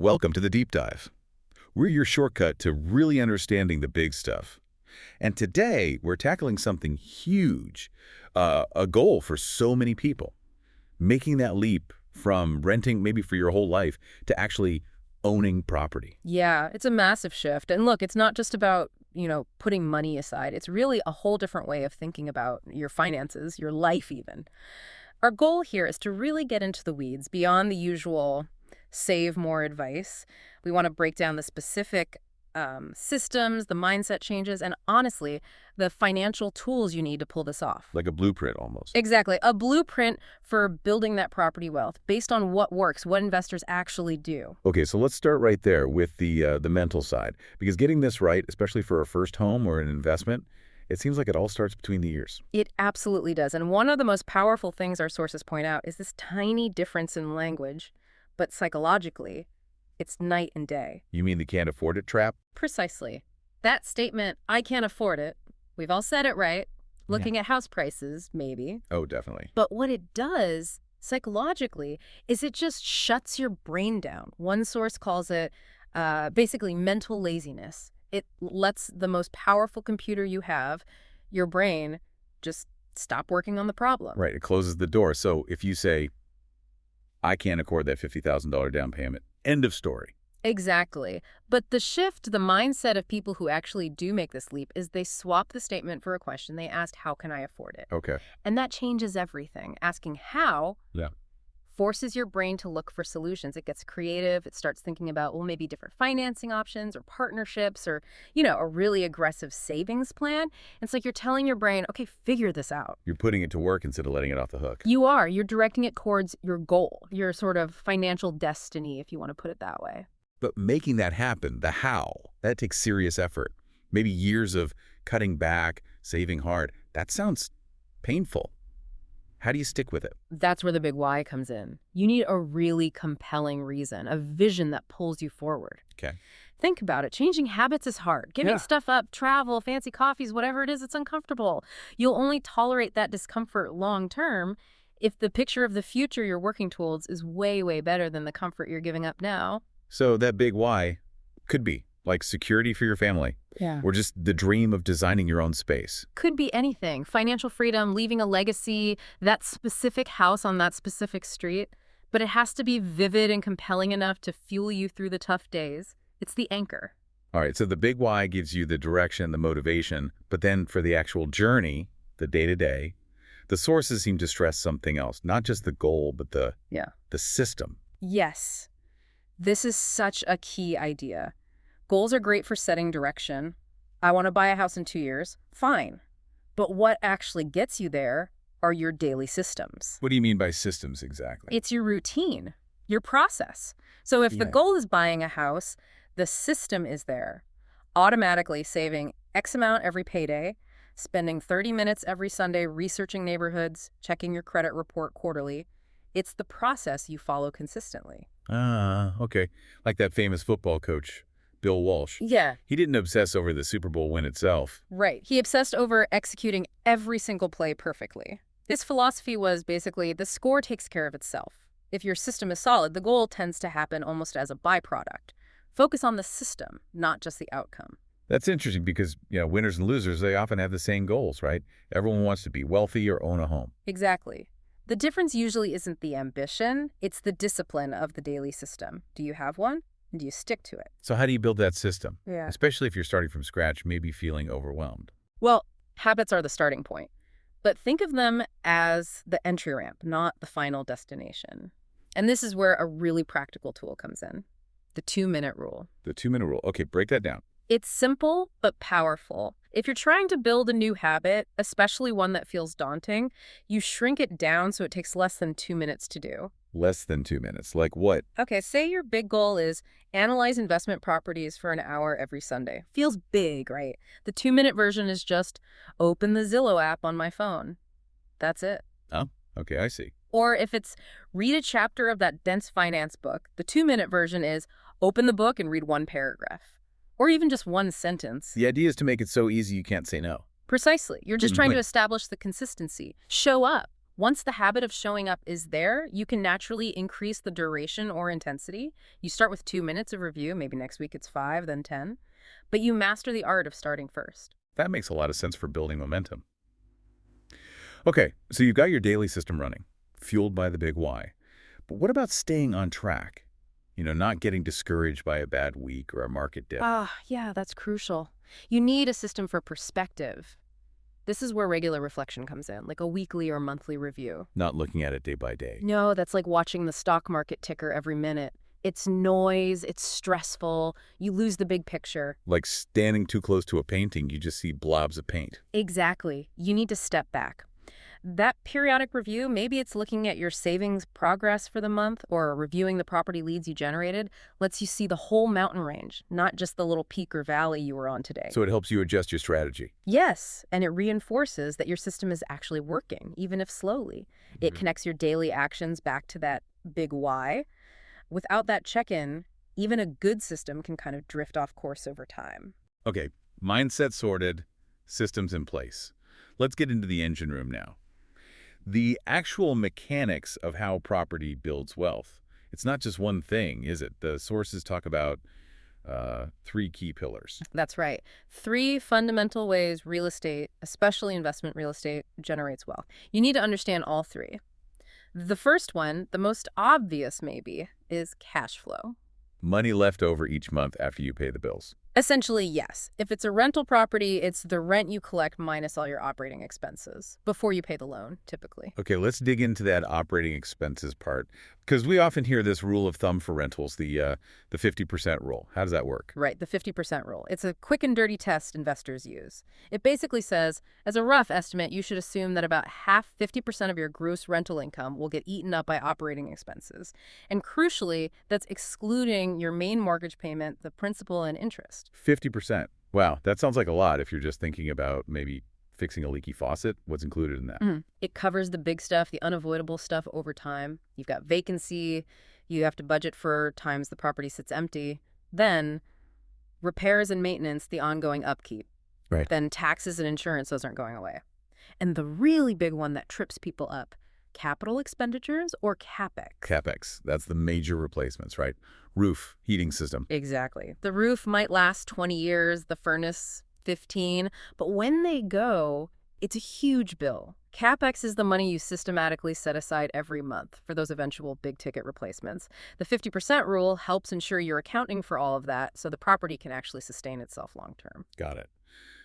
Welcome to the Deep Dive. We're your shortcut to really understanding the big stuff. And today, we're tackling something huge, a goal for so many people. Making that leap from renting maybe for your whole life to actually owning property. Yeah, it's a massive shift. And look, it's not just about, putting money aside. It's really a whole different way of thinking about your finances, your life even. Our goal here is to really get into the weeds beyond the usual save more advice. We want to break down the specific systems, the mindset changes, and honestly, the financial tools you need to pull this off. Like a blueprint almost. Exactly. A blueprint for building that property wealth based on what works, what investors actually do. Okay, so let's start right there with the mental side. Because getting this right, especially for a first home or an investment, it seems like it all starts between the ears. It absolutely does. And one of the most powerful things our sources point out is this tiny difference in language, but psychologically, it's night and day. You mean the can't afford it trap? Precisely. That statement, I can't afford it, we've all said it right. Looking at house prices, maybe. Oh, definitely. But what it does, psychologically, is it just shuts your brain down. One source calls it basically mental laziness. It lets the most powerful computer you have, your brain, just stop working on the problem. Right, it closes the door. So if you say, I can't afford that $50,000 down payment, end of story. Exactly. But the shift, the mindset of people who actually do make this leap is they swap the statement for a question. They asked, how can I afford it? Okay. And that changes everything. Asking how forces your brain to look for solutions. It gets creative. It starts thinking about, well, maybe different financing options or partnerships or, a really aggressive savings plan. It's like you're telling your brain, okay, figure this out. You're putting it to work instead of letting it off the hook. You are. You're directing it towards your goal, your sort of financial destiny, if you want to put it that way. But making that happen, the how, that takes serious effort. Maybe years of cutting back, saving hard. That sounds painful. How do you stick with it? That's where the big why comes in. You need a really compelling reason, a vision that pulls you forward. Okay. Think about it. Changing habits is hard. Giving stuff up, travel, fancy coffees, whatever it is, it's uncomfortable. You'll only tolerate that discomfort long term if the picture of the future you're working towards is way, way better than the comfort you're giving up now. So that big why could be like security for your family. Yeah. Or just the dream of designing your own space. Could be anything. Financial freedom, leaving a legacy, that specific house on that specific street. But it has to be vivid and compelling enough to fuel you through the tough days. It's the anchor. All right, so the big why gives you the direction, the motivation, but then for the actual journey, the day-to-day, the sources seem to stress something else, not just the goal, but the system. Yes. This is such a key idea. Goals are great for setting direction. I want to buy a house in 2 years. Fine. But what actually gets you there are your daily systems. What do you mean by systems exactly? It's your routine, your process. So if the goal is buying a house, the system is there. Automatically saving X amount every payday, spending 30 minutes every Sunday researching neighborhoods, checking your credit report quarterly. It's the process you follow consistently. Okay. Like that famous football coach, Bill Walsh. Yeah. He didn't obsess over the Super Bowl win itself. Right. He obsessed over executing every single play perfectly. His philosophy was basically the score takes care of itself. If your system is solid, the goal tends to happen almost as a byproduct. Focus on the system, not just the outcome. That's interesting because, winners and losers, they often have the same goals, right? Everyone wants to be wealthy or own a home. Exactly. The difference usually isn't the ambition, it's the discipline of the daily system. Do you have one? And do you stick to it? So how do you build that system? Yeah. Especially if you're starting from scratch, maybe feeling overwhelmed. Well, habits are the starting point. But think of them as the entry ramp, not the final destination. And this is where a really practical tool comes in. The 2-minute rule. The 2-minute rule. Okay, break that down. It's simple, but powerful. If you're trying to build a new habit, especially one that feels daunting, you shrink it down so it takes less than 2 minutes to do. Less than 2 minutes. Like what? Okay, say your big goal is analyze investment properties for an hour every Sunday. Feels big, right? The 2-minute version is just open the Zillow app on my phone. That's it. Oh, okay, I see. Or if it's read a chapter of that dense finance book, the 2-minute version is open the book and read one paragraph. Or even just one sentence. The idea is to make it so easy you can't say no. Precisely. You're just trying to establish the consistency. Show up. Once the habit of showing up is there, you can naturally increase the duration or intensity. You start with 2 minutes of review, maybe next week it's 5, then 10. But you master the art of starting first. That makes a lot of sense for building momentum. Okay, so you've got your daily system running, fueled by the big why. But what about staying on track? Not getting discouraged by a bad week or a market dip. Yeah, that's crucial. You need a system for perspective. This is where regular reflection comes in, like a weekly or monthly review. Not looking at it day by day. No, that's like watching the stock market ticker every minute. It's noise, it's stressful, you lose the big picture. Like standing too close to a painting, you just see blobs of paint. Exactly. You need to step back. That periodic review, maybe it's looking at your savings progress for the month or reviewing the property leads you generated, lets you see the whole mountain range, not just the little peak or valley you were on today. So it helps you adjust your strategy. Yes, and it reinforces that your system is actually working, even if slowly. It connects your daily actions back to that big why. Without that check-in, even a good system can kind of drift off course over time. Okay, mindset sorted, systems in place. Let's get into the engine room now. The actual mechanics of how property builds wealth. It's not just one thing, is it? The sources talk about 3 key pillars. That's right. 3 fundamental ways real estate, especially investment real estate, generates wealth. You need to understand all 3. The first one, the most obvious maybe, is cash flow. Money left over each month after you pay the bills. Essentially, yes. If it's a rental property, it's the rent you collect minus all your operating expenses before you pay the loan, typically. Okay, let's dig into that operating expenses part, because we often hear this rule of thumb for rentals, the 50% rule. How does that work? Right, the 50% rule. It's a quick and dirty test investors use. It basically says, as a rough estimate, you should assume that about 50% of your gross rental income will get eaten up by operating expenses. And crucially, that's excluding your main mortgage payment, the principal and interest. 50%. Wow, that sounds like a lot if you're just thinking about maybe fixing a leaky faucet. What's included in that? It covers the big stuff, the unavoidable stuff over time. You've got vacancy. You have to budget for times the property sits empty. Then repairs and maintenance, the ongoing upkeep. Right. Then taxes and insurance, those aren't going away. And the really big one that trips people up, capital expenditures or CapEx. CapEx, that's the major replacements, right? Roof, heating system. Exactly. The roof might last 20 years, the furnace 15, but when they go, it's a huge bill. CapEx is the money you systematically set aside every month for those eventual big-ticket replacements. The 50% rule helps ensure you're accounting for all of that so the property can actually sustain itself long-term. Got it.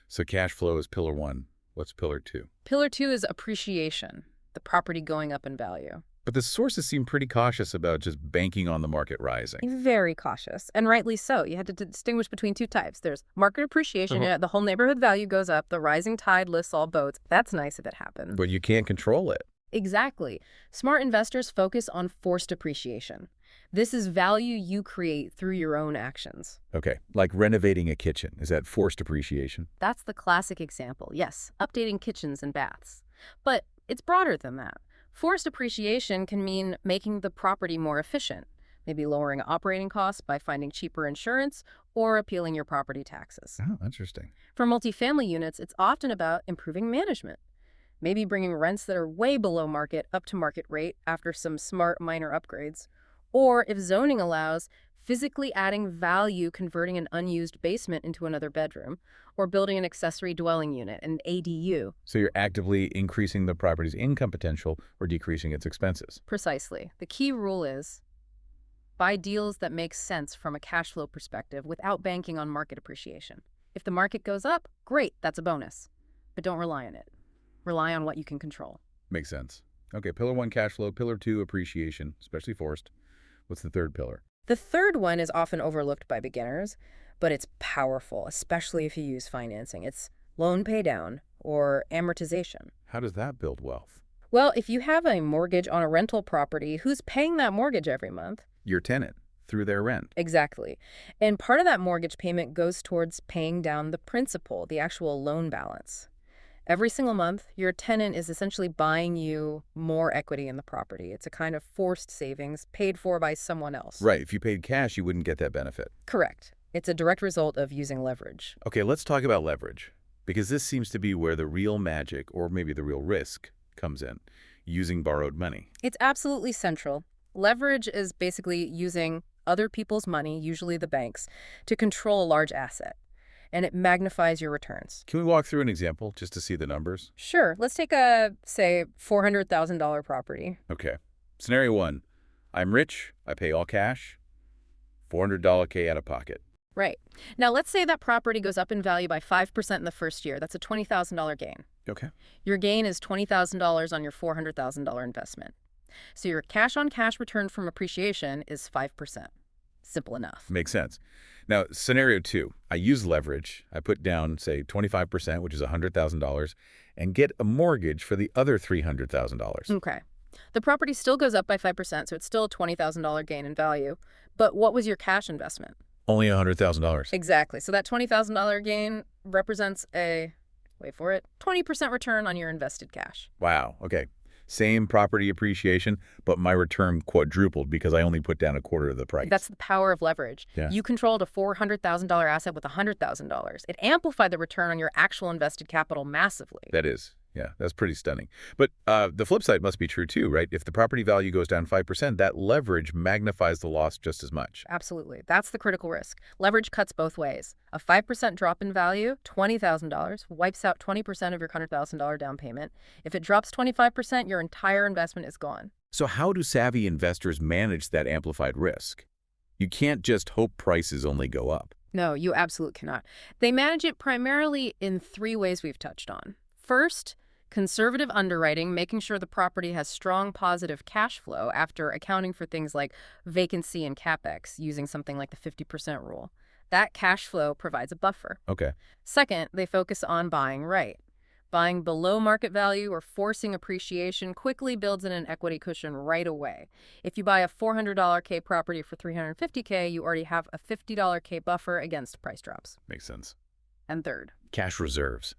So cash flow is pillar 1. What's pillar 2? Pillar 2 is appreciation, the property going up in value. But the sources seem pretty cautious about just banking on the market rising. Very cautious, and rightly so. You had to distinguish between 2 types. There's market appreciation, the whole neighborhood value goes up, the rising tide lifts all boats. That's nice if it happens. But you can't control it. Exactly. Smart investors focus on forced appreciation. This is value you create through your own actions. Okay, like renovating a kitchen. Is that forced appreciation? That's the classic example. Yes, updating kitchens and baths. But it's broader than that. Forced appreciation can mean making the property more efficient, maybe lowering operating costs by finding cheaper insurance or appealing your property taxes. Oh, interesting. For multifamily units, it's often about improving management, maybe bringing rents that are way below market up to market rate after some smart minor upgrades. Or if zoning allows, physically adding value, converting an unused basement into another bedroom, or building an accessory dwelling unit, an ADU. So you're actively increasing the property's income potential or decreasing its expenses. Precisely. The key rule is buy deals that make sense from a cash flow perspective without banking on market appreciation. If the market goes up, great, that's a bonus. But don't rely on it. Rely on what you can control. Makes sense. Okay, pillar 1, cash flow. Pillar 2, appreciation, especially forced. What's the third pillar? The third one is often overlooked by beginners, but it's powerful, especially if you use financing. It's loan paydown or amortization. How does that build wealth? Well, if you have a mortgage on a rental property, who's paying that mortgage every month? Your tenant, through their rent. Exactly. And part of that mortgage payment goes towards paying down the principal, the actual loan balance. Every single month, your tenant is essentially buying you more equity in the property. It's a kind of forced savings paid for by someone else. Right. If you paid cash, you wouldn't get that benefit. Correct. It's a direct result of using leverage. Okay, let's talk about leverage, because this seems to be where the real magic, or maybe the real risk, comes in. using borrowed money. It's absolutely central. Leverage is basically using other people's money, usually the banks, to control a large asset, and it magnifies your returns. Can we walk through an example just to see the numbers? Sure, let's take a, say, $400,000 property. Okay. Scenario 1. I'm rich. I pay all cash. $400K out of pocket. Right. Now, let's say that property goes up in value by 5% in the first year. That's a $20,000 gain. Okay. Your gain is $20,000 on your $400,000 investment. So your cash-on-cash return from appreciation is 5%. Simple enough. Makes sense. Now, scenario 2. I use leverage. I put down, say, 25%, which is $100,000, and get a mortgage for the other $300,000. Okay. The property still goes up by 5%, so it's still a $20,000 gain in value. But what was your cash investment? Only $100,000. Exactly. So that $20,000 gain represents a, wait for it, 20% return on your invested cash. Wow. Okay. Same property appreciation, but my return quadrupled because I only put down a quarter of the price. That's the power of leverage. Yeah. You controlled a $400,000 asset with $100,000. It amplified the return on your actual invested capital massively. That is. Yeah, that's pretty stunning. But the flip side must be true too, right? If the property value goes down 5%, that leverage magnifies the loss just as much. Absolutely. That's the critical risk. Leverage cuts both ways. A 5% drop in value, $20,000, wipes out 20% of your $100,000 down payment. If it drops 25%, your entire investment is gone. So how do savvy investors manage that amplified risk? You can't just hope prices only go up. No, you absolutely cannot. They manage it primarily in three ways we've touched on. First, conservative underwriting, making sure the property has strong positive cash flow after accounting for things like vacancy and capex, using something like the 50% rule. That cash flow provides a buffer. Okay. Second, they focus on buying right. Buying below market value or forcing appreciation quickly builds in an equity cushion right away. If you buy a $400K property for $350K, you already have a $50K buffer against price drops. Makes sense. And third, Cash reserves.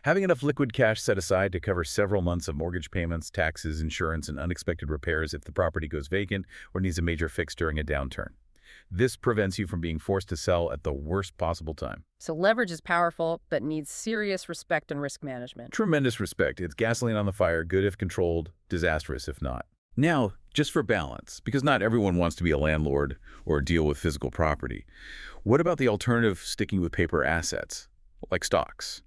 Having enough liquid cash set aside to cover several months of mortgage payments, taxes, insurance, and unexpected repairs if the property goes vacant or needs a major fix during a downturn. This prevents you from being forced to sell at the worst possible time. so leverage is powerful, but needs serious respect and risk management. Tremendous respect. It's gasoline on the fire, good if controlled, disastrous if not. Now, just for balance, because not everyone wants to be a landlord or deal with physical property, what about the alternative, sticking with paper assets, like stocks?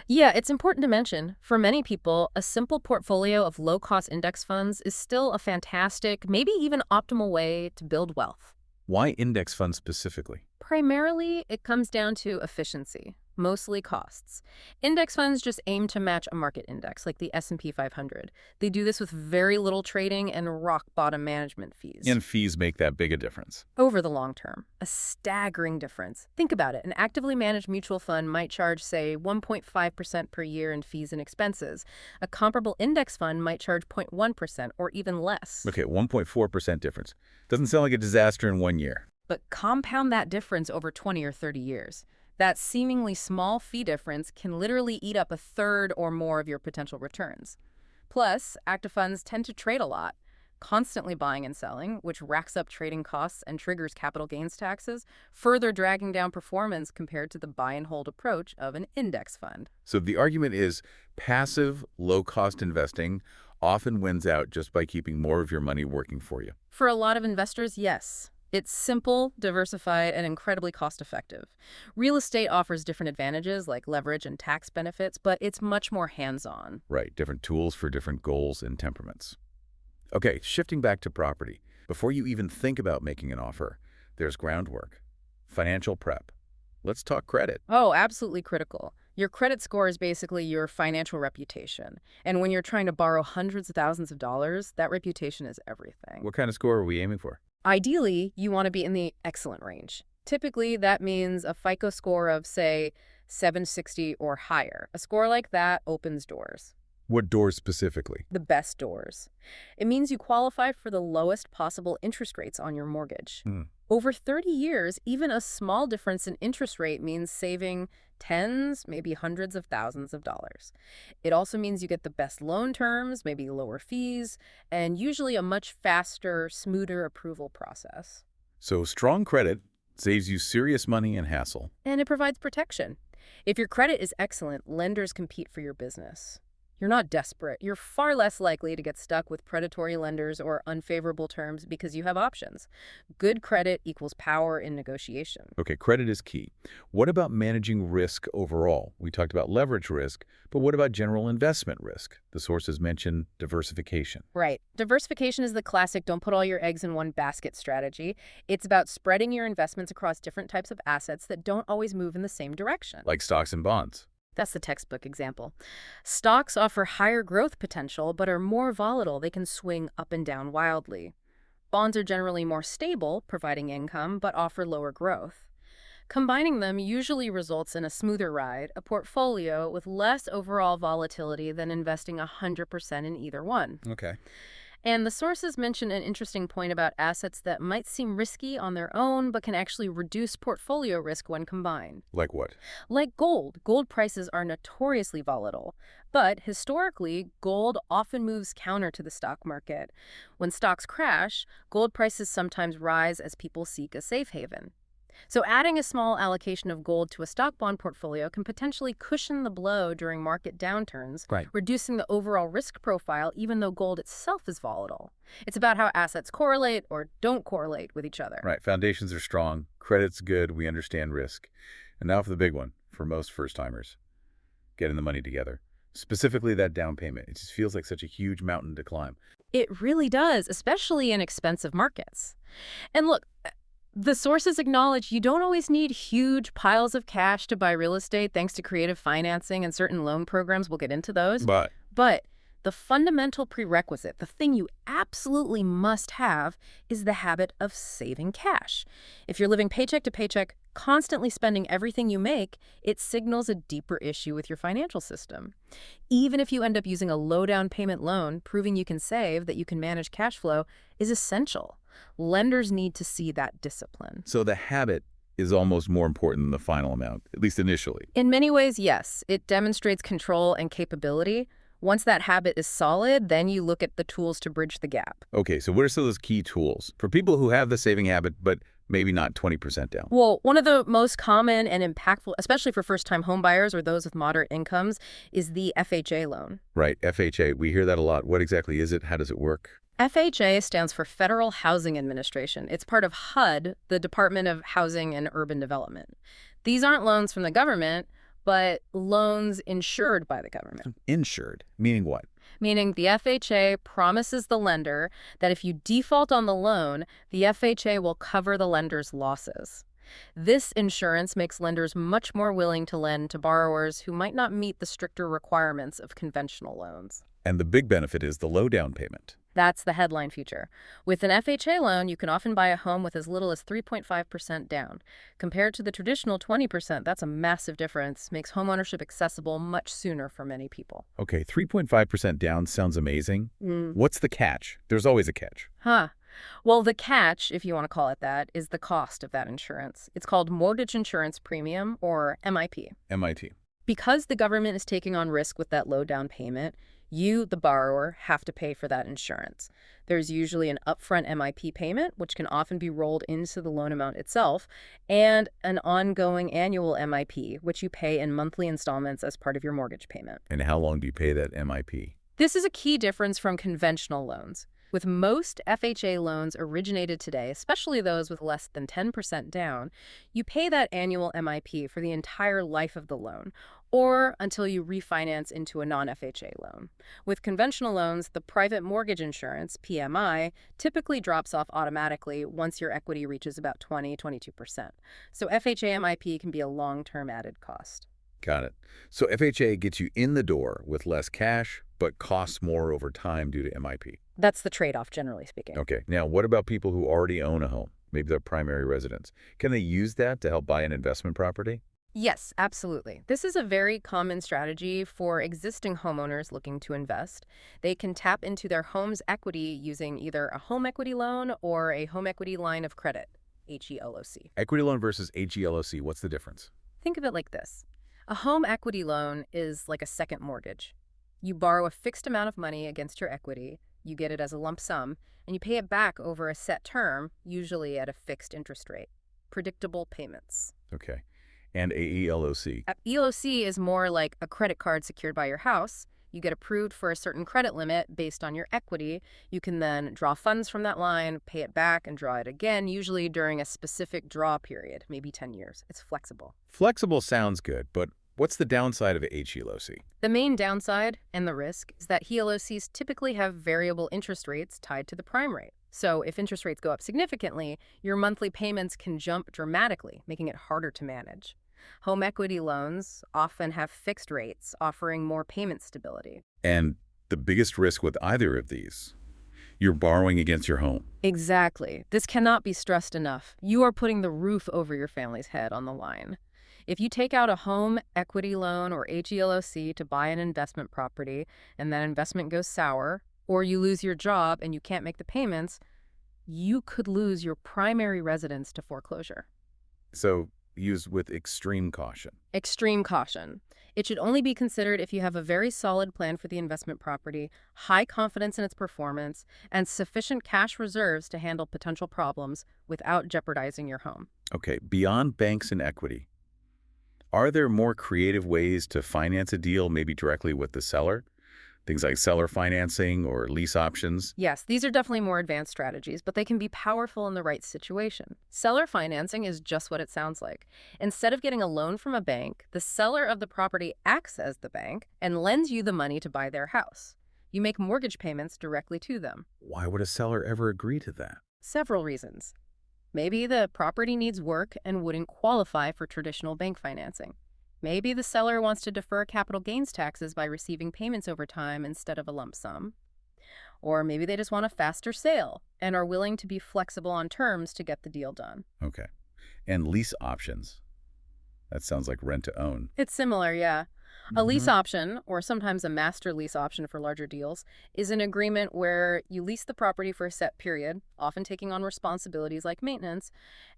Yeah, it's important to mention, for many people, a simple portfolio of low-cost index funds is still a fantastic, maybe even optimal way to build wealth. Why index funds specifically? Primarily, it comes down to efficiency, mostly costs. Index funds just aim to match a market index, like the S&P 500. They do this with very little trading and rock-bottom management fees. And fees make that big a difference. Over the long term, a staggering difference. Think about it. An actively managed mutual fund might charge, say, 1.5% per year in fees and expenses. A comparable index fund might charge 0.1% or even less. Okay, 1.4% difference. Doesn't sound like a disaster in 1 year. But compound that difference over 20 or 30 years. That seemingly small fee difference can literally eat up a third or more of your potential returns. Plus, active funds tend to trade a lot, constantly buying and selling, which racks up trading costs and triggers capital gains taxes, further dragging down performance compared to the buy and hold approach of an index fund. So the argument is passive, low-cost investing often wins out just by keeping more of your money working for you. For a lot of investors, yes. It's simple, diversified, and incredibly cost-effective. Real estate offers different advantages like leverage and tax benefits, but it's much more hands-on. Right, different tools for different goals and temperaments. Okay, shifting back to property. Before you even think about making an offer, there's groundwork, financial prep. Let's talk credit. Oh, absolutely critical. Your credit score is basically your financial reputation. And when you're trying to borrow hundreds of thousands of dollars, that reputation is everything. What kind of score are we aiming for? Ideally, you want to be in the excellent range. Typically, that means a FICO score of, say, 760 or higher. A score like that opens doors. What doors specifically? The best doors. It means you qualify for the lowest possible interest rates on your mortgage. Over 30 years, even a small difference in interest rate means saving tens, maybe hundreds of thousands of dollars. It also means you get the best loan terms, maybe lower fees, and usually a much faster, smoother approval process. So strong credit saves you serious money and hassle. And it provides protection. If your credit is excellent, lenders compete for your business. You're not desperate. You're far less likely to get stuck with predatory lenders or unfavorable terms because you have options. Good credit equals power in negotiation. Okay, credit is key. What about managing risk overall? We talked about leverage risk, but what about general investment risk? The sources mention diversification. Right. Diversification is the classic don't put all your eggs in one basket strategy. It's about spreading your investments across different types of assets that don't always move in the same direction. Like stocks and bonds. That's the textbook example. Stocks offer higher growth potential but are more volatile. They can swing up and down wildly. Bonds are generally more stable, providing income, but offer lower growth. Combining them usually results in a smoother ride, a portfolio with less overall volatility than investing 100% in either one. Okay. And the sources mention an interesting point about assets that might seem risky on their own but can actually reduce portfolio risk when combined. Like what? Like gold, gold prices are notoriously volatile. But historically, gold often moves counter to the stock market. When stocks crash, gold prices sometimes rise as people seek a safe haven. So adding a small allocation of gold to a stock bond portfolio can potentially cushion the blow during market downturns, Right. reducing the overall risk profile even though gold itself is volatile. It's about how assets correlate or don't correlate with each other. Right. Foundations are strong. Credit's good. We understand risk. And now for the big one for most first-timers. Getting the money together. Specifically that down payment. It just feels like such a huge mountain to climb. It really does, especially in expensive markets. And look, the sources acknowledge you don't always need huge piles of cash to buy real estate thanks to creative financing and certain loan programs. We'll get into those. But But the fundamental prerequisite, the thing you absolutely must have, is the habit of saving cash. If you're living paycheck to paycheck, constantly spending everything you make, it signals a deeper issue with your financial system. Even if you end up using a low down payment loan, proving you can save, that you can manage cash flow, is essential. Lenders need to see that discipline. so the habit is almost more important than the final amount, at least initially. In many ways, yes, it demonstrates control and capability. Once that habit is solid, then you look at the tools to bridge the gap. Okay, so what are some of those key tools for people who have the saving habit, but maybe not 20% down? Well, one of the most common and impactful, especially for first-time home buyers or those with moderate incomes, is the FHA loan. Right, FHA. We hear that a lot. What exactly is it? How does it work? FHA stands for Federal Housing Administration. It's part of HUD, the Department of Housing and Urban Development. These aren't loans from the government, but loans insured by the government. Insured, meaning what? Meaning the FHA promises the lender that if you default on the loan, the FHA will cover the lender's losses. This insurance makes lenders much more willing to lend to borrowers who might not meet the stricter requirements of conventional loans. And the big benefit is the low down payment. That's the headline feature. With an FHA loan, you can often buy a home with as little as 3.5% down. Compared to the traditional 20%, that's a massive difference, makes homeownership accessible much sooner for many people. Okay, 3.5% down sounds amazing. What's the catch? There's always a catch. Well, the catch, if you want to call it that, is the cost of that insurance. It's called mortgage insurance premium, or MIP. MIT. Because the government is taking on risk with that low down payment, you, the borrower, have to pay for that insurance. There's usually an upfront MIP payment, which can often be rolled into the loan amount itself, and an ongoing annual MIP, which you pay in monthly installments as part of your mortgage payment. And how long do you pay that MIP? This is a key difference from conventional loans. With most FHA loans originated today, especially those with less than 10% down, you pay that annual MIP for the entire life of the loan, or until you refinance into a non-FHA loan. With conventional loans, the private mortgage insurance, PMI, typically drops off automatically once your equity reaches about 22%. So FHA MIP can be a long-term added cost. Got it. So FHA gets you in the door with less cash, but costs more over time due to MIP. That's the trade-off, generally speaking. Okay. Now, what about people who already own a home? Maybe their primary residence. Can they use that to help buy an investment property? Yes, absolutely. This is a very common strategy for existing homeowners looking to invest. They can tap into their home's equity using either a home equity loan or a home equity line of credit, HELOC. Equity loan versus HELOC, what's the difference? Think of it like this. A home equity loan is like a second mortgage. You borrow a fixed amount of money against your equity, you get it as a lump sum, and you pay it back over a set term, usually at a fixed interest rate. Predictable payments. Okay. And a ELOC? ELOC is more like a credit card secured by your house. You get approved for a certain credit limit based on your equity. You can then draw funds from that line, pay it back, and draw it again, usually during a specific draw period, maybe 10 years. It's flexible. Flexible sounds good, but what's the downside of HELOC? The main downside and the risk is that HELOCs typically have variable interest rates tied to the prime rate. So if interest rates go up significantly, your monthly payments can jump dramatically, making it harder to manage. Home equity loans often have fixed rates, offering more payment stability. And the biggest risk with either of these, you're borrowing against your home. Exactly. This cannot be stressed enough. You are putting the roof over your family's head on the line. If you take out a home equity loan or HELOC to buy an investment property and that investment goes sour, or you lose your job and you can't make the payments, you could lose your primary residence to foreclosure. So use with extreme caution. Extreme caution. It should only be considered if you have a very solid plan for the investment property, high confidence in its performance, and sufficient cash reserves to handle potential problems without jeopardizing your home. Okay, beyond banks and equity, are there more creative ways to finance a deal, maybe directly with the seller? Things like seller financing or lease options? Yes, these are definitely more advanced strategies, but they can be powerful in the right situation. Seller financing is just what it sounds like. Instead of getting a loan from a bank, the seller of the property acts as the bank and lends you the money to buy their house. You make mortgage payments directly to them. Why would a seller ever agree to that? Several reasons. Maybe the property needs work and wouldn't qualify for traditional bank financing. Maybe the seller wants to defer capital gains taxes by receiving payments over time instead of a lump sum. Or maybe they just want a faster sale and are willing to be flexible on terms to get the deal done. Okay. And lease options. That sounds like rent to own. It's similar, yeah. A lease option, or sometimes a master lease option for larger deals, is an agreement where you lease the property for a set period, often taking on responsibilities like maintenance,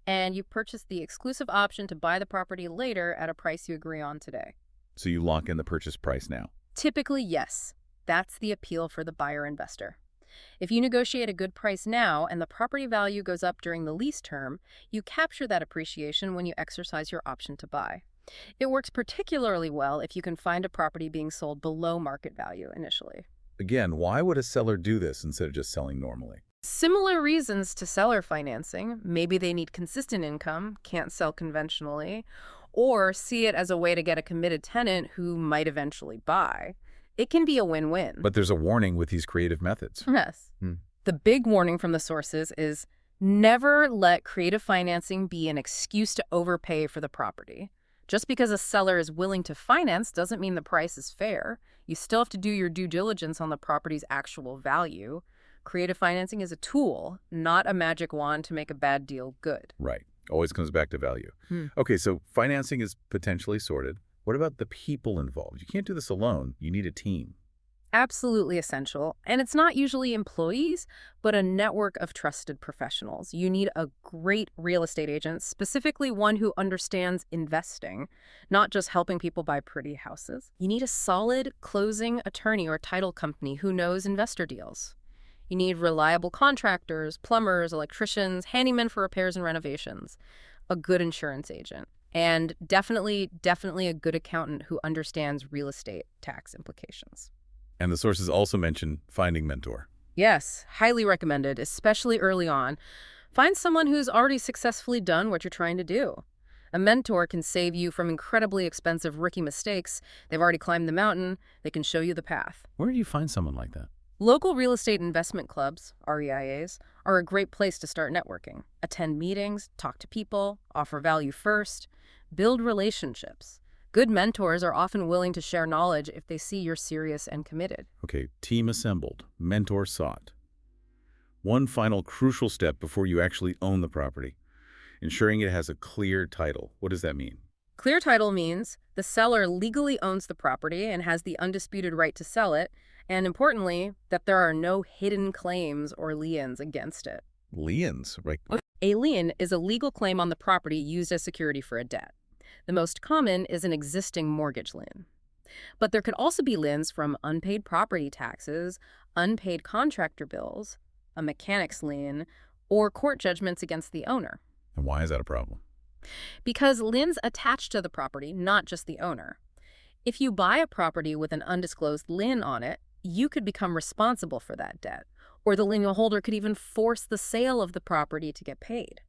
and you purchase the exclusive option to buy the property later at a price you agree on today. So you lock in the purchase price now. Typically, yes. That's the appeal for the buyer-investor. If you negotiate a good price now and the property value goes up during the lease term, you capture that appreciation when you exercise your option to buy. It works particularly well if you can find a property being sold below market value initially. Again, why would a seller do this instead of just selling normally? Similar reasons to seller financing. Maybe they need consistent income, can't sell conventionally, or see it as a way to get a committed tenant who might eventually buy. It can be a win-win. But there's a warning with these creative methods. Yes. The big warning from the sources is never let creative financing be an excuse to overpay for the property. Just because a seller is willing to finance doesn't mean the price is fair. You still have to do your due diligence on the property's actual value. Creative financing is a tool, not a magic wand to make a bad deal good. Right. Always comes back to value. Okay, so financing is potentially sorted. What about the people involved? You can't do this alone. You need a team. Absolutely essential. And it's not usually employees, but a network of trusted professionals. You need a great real estate agent, specifically one who understands investing, not just helping people buy pretty houses. You need a solid closing attorney or title company who knows investor deals. You need reliable contractors, plumbers, electricians, handymen for repairs and renovations, a good insurance agent, and definitely a good accountant who understands real estate tax implications. And the sources also mention finding mentor. Yes, highly recommended, especially early on. Find someone who's already successfully done what you're trying to do. A mentor can save you from incredibly expensive rookie mistakes. They've already climbed the mountain. They can show you the path. Where do you find someone like that? Local real estate investment clubs, REIAs, are a great place to start networking. Attend meetings, talk to people, offer value first, build relationships. Good mentors are often willing to share knowledge if they see you're serious and committed. Okay, team assembled, mentor sought. One final crucial step before you actually own the property, ensuring it has a clear title. What does that mean? Clear title means the seller legally owns the property and has the undisputed right to sell it, and importantly, that there are no hidden claims or liens against it. Liens, right? A lien is a legal claim on the property used as security for a debt. The most common is an existing mortgage lien. But there could also be liens from unpaid property taxes, unpaid contractor bills, a mechanic's lien, or court judgments against the owner. And why is that a problem? Because liens attach to the property, not just the owner. If you buy a property with an undisclosed lien on it, you could become responsible for that debt, or the lien holder could even force the sale of the property to get paid.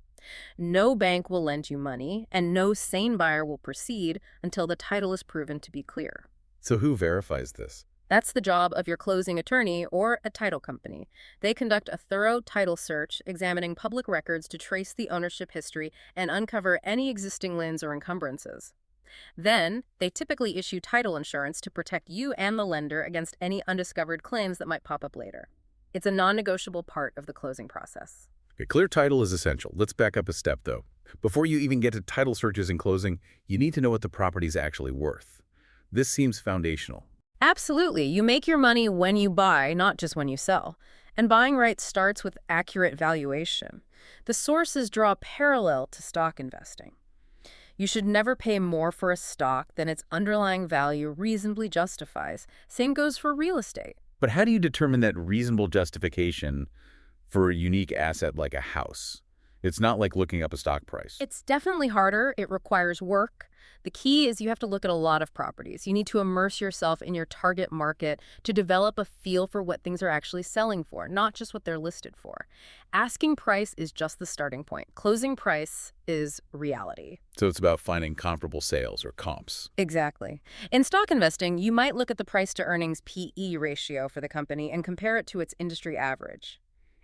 No bank will lend you money, and no sane buyer will proceed until the title is proven to be clear. So who verifies this? That's the job of your closing attorney or a title company. They conduct a thorough title search, examining public records to trace the ownership history and uncover any existing liens or encumbrances. Then, they typically issue title insurance to protect you and the lender against any undiscovered claims that might pop up later. It's a non-negotiable part of the closing process. Okay, clear title is essential. Let's back up a step, though. Before you even get to title searches and closing, you need to know what the property's actually worth. This seems foundational. Absolutely. You make your money when you buy, not just when you sell. And buying right starts with accurate valuation. The sources draw parallel to stock investing. You should never pay more for a stock than its underlying value reasonably justifies. Same goes for real estate. But how do you determine that reasonable justification for a unique asset like a house? It's not like looking up a stock price. It's definitely harder. It requires work. The key is you have to look at a lot of properties. You need to immerse yourself in your target market to develop a feel for what things are actually selling for, not just what they're listed for. Asking price is just the starting point. Closing price is reality. So it's about finding comparable sales or comps. Exactly. In stock investing, you might look at the price to earnings PE ratio for the company and compare it to its industry average.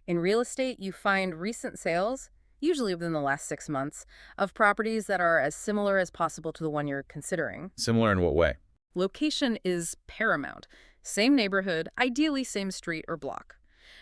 In real estate, you find recent sales, usually within the last 6 months, of properties that are as similar as possible to the one you're considering. Similar in what way? Location is paramount. Same neighborhood, ideally same street or block.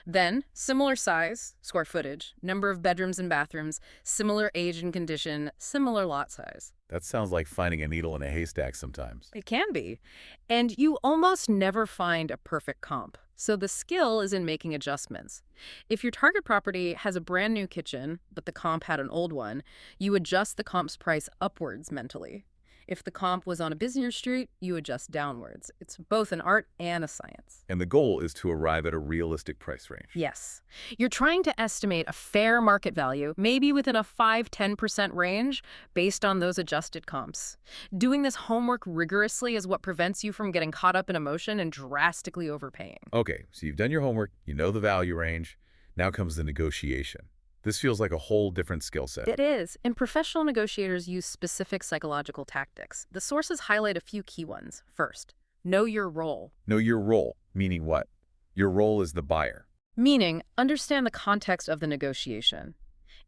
Then, similar size, square footage, number of bedrooms and bathrooms, similar age and condition, similar lot size. That sounds like finding a needle in a haystack sometimes. It can be. And you almost never find a perfect comp. So the skill is in making adjustments. If your target property has a brand new kitchen, but the comp had an old one, you adjust the comp's price upwards mentally. If the comp was on a busier street, you adjust downwards. It's both an art and a science. And the goal is to arrive at a realistic price range. Yes. You're trying to estimate a fair market value, maybe within a 5–10% range, based on those adjusted comps. Doing this homework rigorously is what prevents you from getting caught up in emotion and drastically overpaying. Okay, so you've done your homework, you know the value range. Now comes the negotiation. This feels like a whole different skill set. It is, and professional negotiators use specific psychological tactics. The sources highlight a few key ones. First, know your role. Know your role, meaning what? Your role is the buyer. Meaning, understand the context of the negotiation.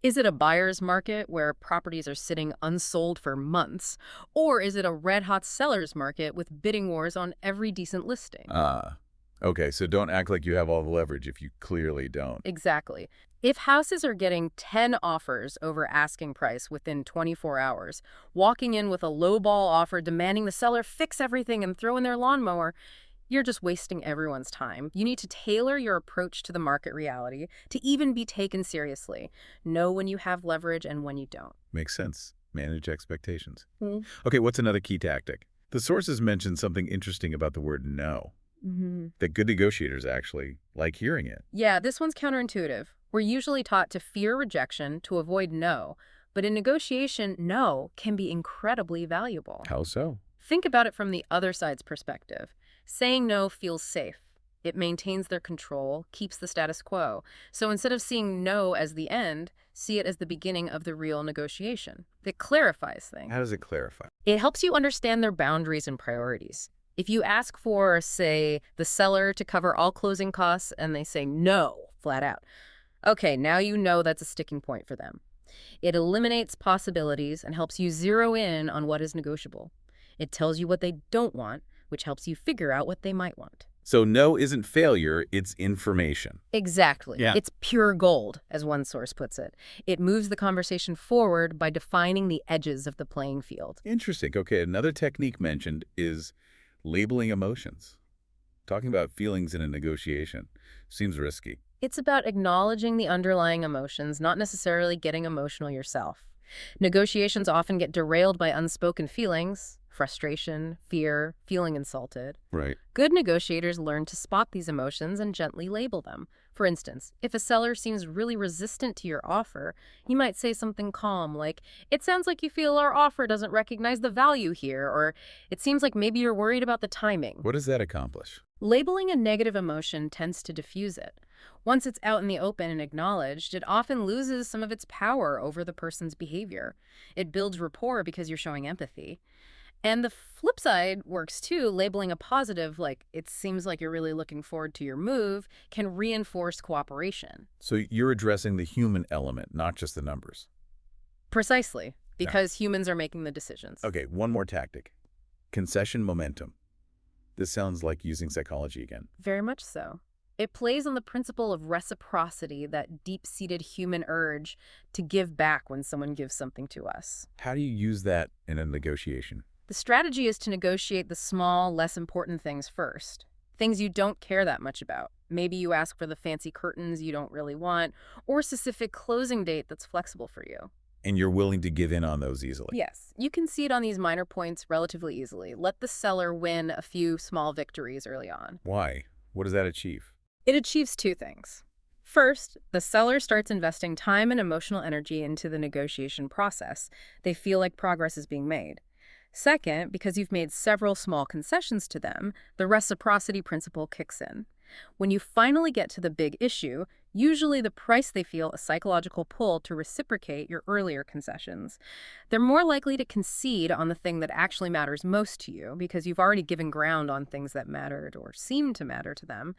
Is it a buyer's market where properties are sitting unsold for months? Or is it a red-hot seller's market with bidding wars on every decent listing? Okay, so don't act like you have all the leverage if you clearly don't. Exactly. If houses are getting 10 offers over asking price within 24 hours, walking in with a lowball offer demanding the seller fix everything and throw in their lawnmower, you're just wasting everyone's time. You need to tailor your approach to the market reality to even be taken seriously. Know when you have leverage and when you don't. Makes sense. Manage expectations. Mm-hmm. Okay, what's another key tactic? The sources mentioned something interesting about the word no. That good negotiators actually like hearing it. Yeah, this one's counterintuitive. We're usually taught to fear rejection to avoid no, but in negotiation, no can be incredibly valuable. How so? Think about it from the other side's perspective. Saying no feels safe. It maintains their control, keeps the status quo. So instead of seeing no as the end, see it as the beginning of the real negotiation. It clarifies things. How does it clarify? It helps you understand their boundaries and priorities. If you ask for, say, the seller to cover all closing costs and they say no, flat out, okay, now you know that's a sticking point for them. It eliminates possibilities and helps you zero in on what is negotiable. It tells you what they don't want, which helps you figure out what they might want. So no isn't failure, it's information. Exactly. Yeah. It's pure gold, as one source puts it. It moves the conversation forward by defining the edges of the playing field. Interesting. Okay, another technique mentioned is labeling emotions. Talking about feelings in a negotiation seems risky. It's about acknowledging the underlying emotions, not necessarily getting emotional yourself. Negotiations often get derailed by unspoken feelings. frustration, fear, feeling insulted. Right. Good negotiators learn to spot these emotions and gently label them. For instance, if a seller seems really resistant to your offer, you might say something calm like, "It sounds like you feel our offer doesn't recognize the value here," or "It seems like maybe you're worried about the timing." What does that accomplish? Labeling a negative emotion tends to diffuse it. Once it's out in the open and acknowledged, it often loses some of its power over the person's behavior. It builds rapport because you're showing empathy. And the flip side works too. Labeling a positive, like "it seems like you're really looking forward to your move," can reinforce cooperation. So you're addressing the human element, not just the numbers. Precisely, Yeah. because humans are making the decisions. Okay, one more tactic. Concession momentum. This sounds like using psychology again. Very much so. It plays on the principle of reciprocity, that deep-seated human urge to give back when someone gives something to us. How do you use that in a negotiation? The strategy is to negotiate the small, less important things first. Things you don't care that much about. Maybe you ask for the fancy curtains you don't really want, or a specific closing date that's flexible for you. And you're willing to give in on those easily. Yes, you can concede on these minor points relatively easily. Let the seller win a few small victories early on. Why? What does that achieve? It achieves two things. First, the seller starts investing time and emotional energy into the negotiation process. They feel like progress is being made. Second, because you've made several small concessions to them, the reciprocity principle kicks in. When you finally get to the big issue, usually the price they feel a psychological pull to reciprocate your earlier concessions. They're more likely to concede on the thing that actually matters most to you because you've already given ground on things that mattered or seemed to matter to them.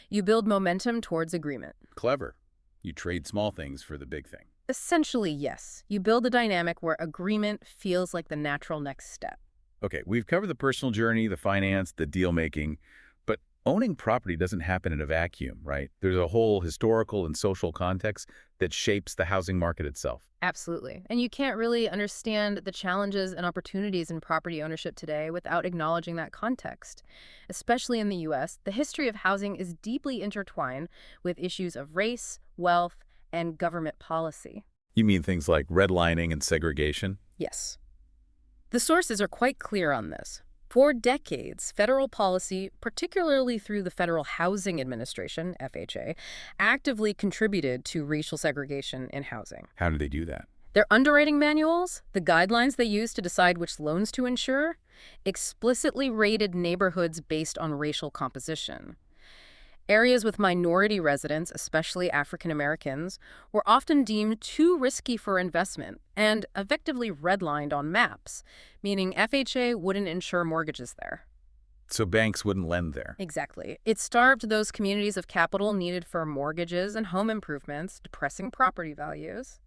You build momentum towards agreement. Clever. You trade small things for the big thing. Essentially, yes. You build a dynamic where agreement feels like the natural next step. Okay, we've covered the personal journey, the finance, the deal making, but owning property doesn't happen in a vacuum, right? There's a whole historical and social context that shapes the housing market itself. Absolutely. And you can't really understand the challenges and opportunities in property ownership today without acknowledging that context. Especially in the U.S., the history of housing is deeply intertwined with issues of race, wealth, and government policy. You mean things like redlining and segregation? Yes. The sources are quite clear on this. For decades, federal policy, particularly through the Federal Housing Administration, FHA, actively contributed to racial segregation in housing. How do they do that? Their underwriting manuals, the guidelines they use to decide which loans to insure, explicitly rated neighborhoods based on racial composition. Areas with minority residents, especially African Americans, were often deemed too risky for investment and effectively redlined on maps, meaning FHA wouldn't insure mortgages there. So banks wouldn't lend there. Exactly. It starved those communities of capital needed for mortgages and home improvements, depressing property values.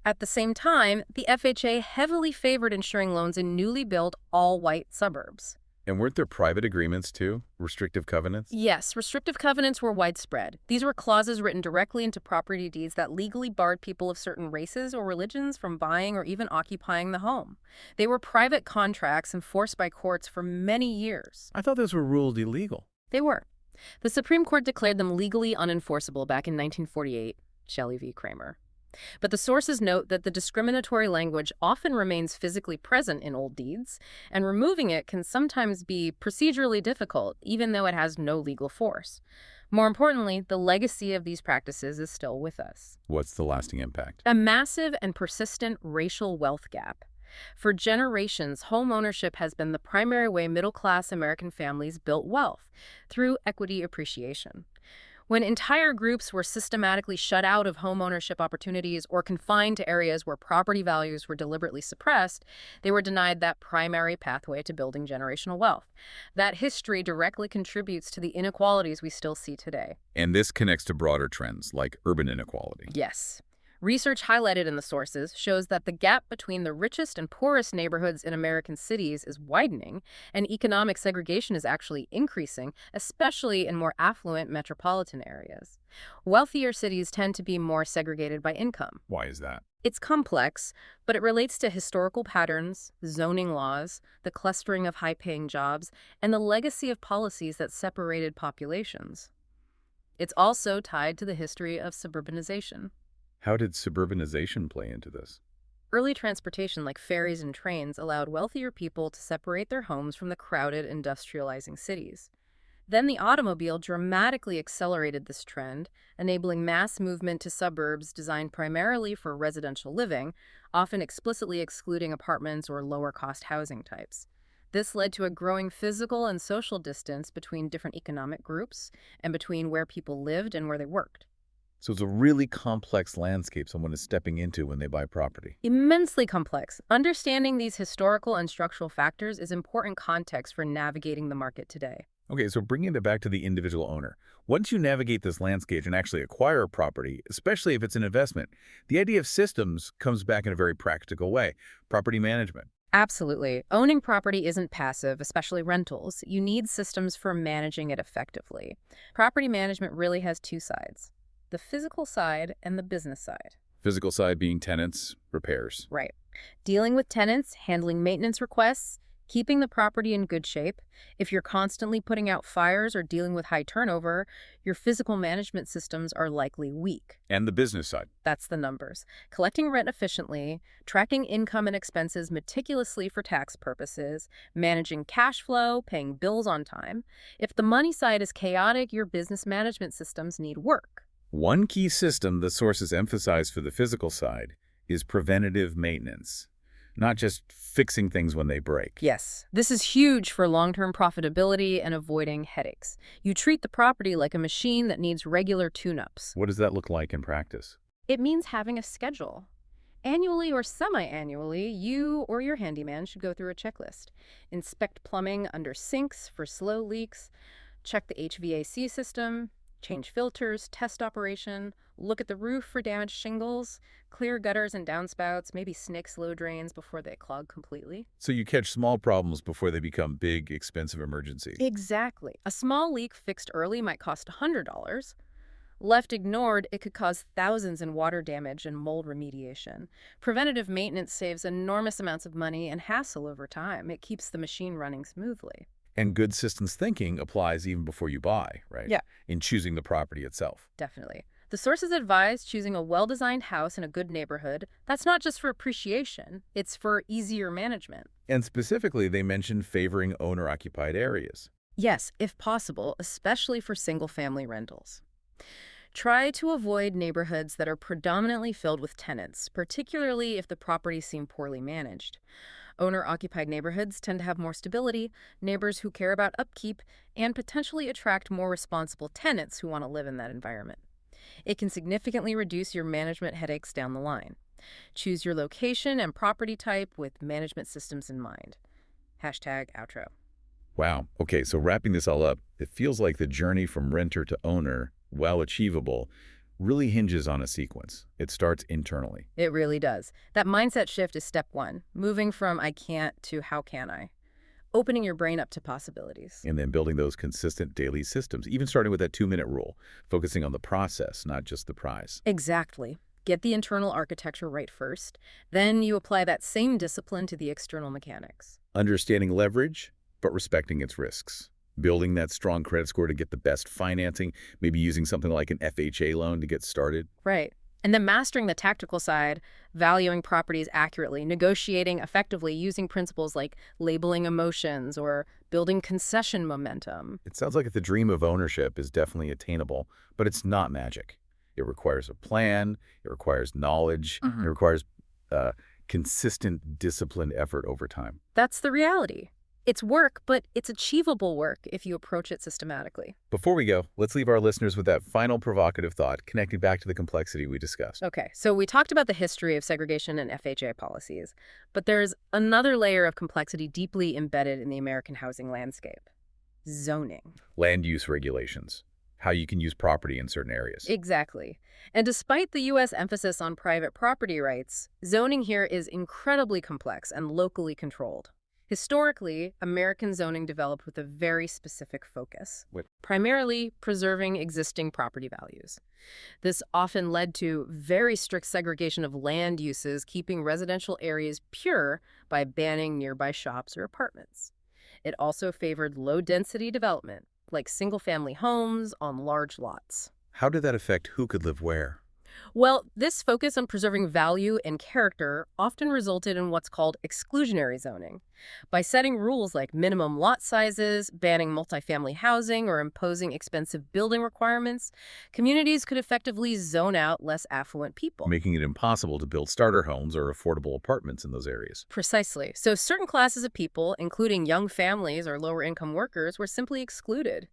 At the same time, the FHA heavily favored insuring loans in newly built all-white suburbs. And weren't there private agreements too? Restrictive covenants? Yes, restrictive covenants were widespread. These were clauses written directly into property deeds that legally barred people of certain races or religions from buying or even occupying the home. They were private contracts enforced by courts for many years. I thought those were ruled illegal. They were. The Supreme Court declared them legally unenforceable back in 1948, Shelley v. Kramer. But the sources note that the discriminatory language often remains physically present in old deeds, and removing it can sometimes be procedurally difficult, even though it has no legal force. More importantly, the legacy of these practices is still with us. What's the lasting impact? A massive and persistent racial wealth gap. For generations, home ownership has been the primary way middle-class American families built wealth, through equity appreciation. When entire groups were systematically shut out of home ownership opportunities or confined to areas where property values were deliberately suppressed, they were denied that primary pathway to building generational wealth. That history directly contributes to the inequalities we still see today. And this connects to broader trends like urban inequality. Yes. Research highlighted in the sources shows that the gap between the richest and poorest neighborhoods in American cities is widening, and economic segregation is actually increasing, especially in more affluent metropolitan areas. Wealthier cities tend to be more segregated by income. Why is that? It's complex, but it relates to historical patterns, zoning laws, the clustering of high-paying jobs, and the legacy of policies that separated populations. It's also tied to the history of suburbanization. How did suburbanization play into this? Early transportation like ferries and trains allowed wealthier people to separate their homes from the crowded, industrializing cities. Then the automobile dramatically accelerated this trend, enabling mass movement to suburbs designed primarily for residential living, often explicitly excluding apartments or lower-cost housing types. This led to a growing physical and social distance between different economic groups and between where people lived and where they worked. So it's a really complex landscape someone is stepping into when they buy property. Immensely complex. Understanding these historical and structural factors is important context for navigating the market today. Okay, so bringing it back to the individual owner. Once you navigate this landscape and actually acquire a property, especially if it's an investment, the idea of systems comes back in a very practical way. Property management. Absolutely. Owning property isn't passive, especially rentals. You need systems for managing it effectively. Property management really has two sides, the physical side and the business side. Physical side being tenants, repairs. Right. Dealing with tenants, handling maintenance requests, keeping the property in good shape. If you're constantly putting out fires or dealing with high turnover, your physical management systems are likely weak. And the business side. That's the numbers. Collecting rent efficiently, tracking income and expenses meticulously for tax purposes, managing cash flow, paying bills on time. If the money side is chaotic, your business management systems need work. One key system the sources emphasize for the physical side is preventative maintenance, not just fixing things when they break. Yes, this is huge for long-term profitability and avoiding headaches. You treat the property like a machine that needs regular tune-ups. What does that look like in practice? It means having a schedule. Annually or semi-annually, you or your handyman should go through a checklist. Inspect plumbing under sinks for slow leaks, check the HVAC system, change filters, test operation, look at the roof for damaged shingles, clear gutters and downspouts, maybe snake slow drains before they clog completely. So you catch small problems before they become big, expensive emergencies. Exactly. A small leak fixed early might cost $100. Left ignored, it could cause thousands in water damage and mold remediation. Preventative maintenance saves enormous amounts of money and hassle over time. It keeps the machine running smoothly. And good systems thinking applies even before you buy, right? Yeah. In choosing the property itself. Definitely. The sources advise choosing a well-designed house in a good neighborhood. That's not just for appreciation, it's for easier management. And specifically, they mention favoring owner-occupied areas. Yes, if possible, especially for single-family rentals. Try to avoid neighborhoods that are predominantly filled with tenants, particularly if the properties seem poorly managed. Owner-occupied neighborhoods tend to have more stability, neighbors who care about upkeep, and potentially attract more responsible tenants who want to live in that environment. It can significantly reduce your management headaches down the line. Choose your location and property type with management systems in mind. #outro. Wow. Okay, so wrapping this all up, it feels like the journey from renter to owner, while achievable, really hinges on a sequence. It starts internally. It really does. That mindset shift is step one, moving from I can't to how can I? Opening your brain up to possibilities. And then building those consistent daily systems, even starting with that 2-minute rule, focusing on the process, not just the prize. Exactly. Get the internal architecture right first, then you apply that same discipline to the external mechanics. Understanding leverage, but respecting its risks. Building that strong credit score to get the best financing, maybe using something like an FHA loan to get started. Right. And then mastering the tactical side, valuing properties accurately, negotiating effectively using principles like labeling emotions or building concession momentum. It sounds like the dream of ownership is definitely attainable, but it's not magic. It requires a plan, it requires knowledge, it requires consistent, disciplined effort over time. That's the reality. It's work, but it's achievable work if you approach it systematically. Before we go, let's leave our listeners with that final provocative thought, connecting back to the complexity we discussed. Okay, so we talked about the history of segregation and FHA policies, but there's another layer of complexity deeply embedded in the American housing landscape: zoning. Land use regulations, how you can use property in certain areas. Exactly. And despite the U.S. emphasis on private property rights, zoning here is incredibly complex and locally controlled. Historically, American zoning developed with a very specific focus, primarily preserving existing property values. This often led to very strict segregation of land uses, keeping residential areas pure by banning nearby shops or apartments. It also favored low-density development, like single-family homes on large lots. How did that affect who could live where? Well, this focus on preserving value and character often resulted in what's called exclusionary zoning. By setting rules like minimum lot sizes, banning multifamily housing, or imposing expensive building requirements, communities could effectively zone out less affluent people. Making it impossible to build starter homes or affordable apartments in those areas. Precisely. So certain classes of people, including young families or lower income workers, were simply excluded.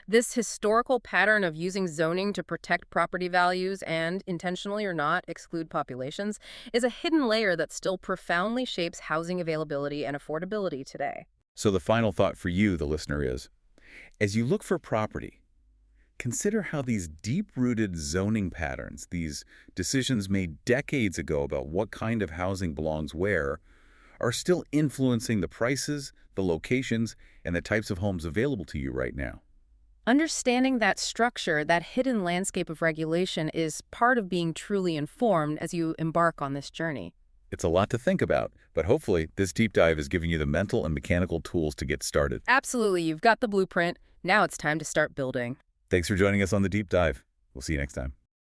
This historical pattern of using zoning to protect property values and, intentionally or not, exclude populations is a hidden layer that still profoundly shapes housing availability and affordability today. So the final thought for you, the listener, is, as you look for property, consider how these deep-rooted zoning patterns, these decisions made decades ago about what kind of housing belongs where, are still influencing the prices, the locations, and the types of homes available to you right now. Understanding that structure, that hidden landscape of regulation, is part of being truly informed as you embark on this journey. It's a lot to think about, but hopefully this deep dive is giving you the mental and mechanical tools to get started. Absolutely, you've got the blueprint. Now it's time to start building. Thanks for joining us on the deep dive. We'll see you next time.